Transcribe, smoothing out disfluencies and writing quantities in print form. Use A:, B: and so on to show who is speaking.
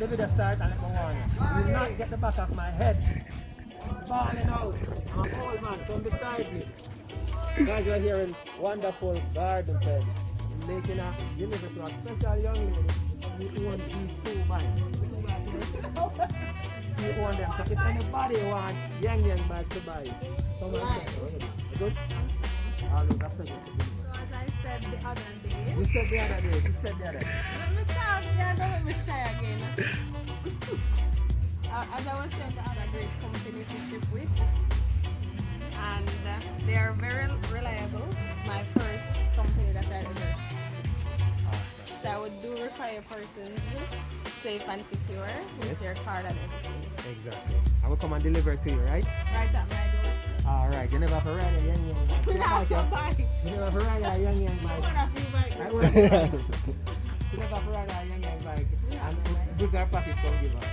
A: the video start and let me warn you. You not get the back of my head. Falling out. I'm an old man, come beside me. Guys, we're here in wonderful garden bed. Making a delivery to a special young lady who owns these 2 bikes. She owns them. So if anybody wants young bike to buy, come and check it. Good? I'll look after you.
B: So as I said the other day.
A: You said the other day. You said the other day.
B: Let me talk, yeah, don't let me shy again. As I was saying, the other great company to ship with. And they are very reliable. My first company that I ever shipped. So I would do require persons safe and secure with your card and everything.
A: Exactly. I will come and deliver it to you, right?
B: Right at my doorstep.
A: Alright, you never have to ride a young bike. You never have to ride a young bike.
B: I
A: You never have to ride a young bike. And bigger package come give us.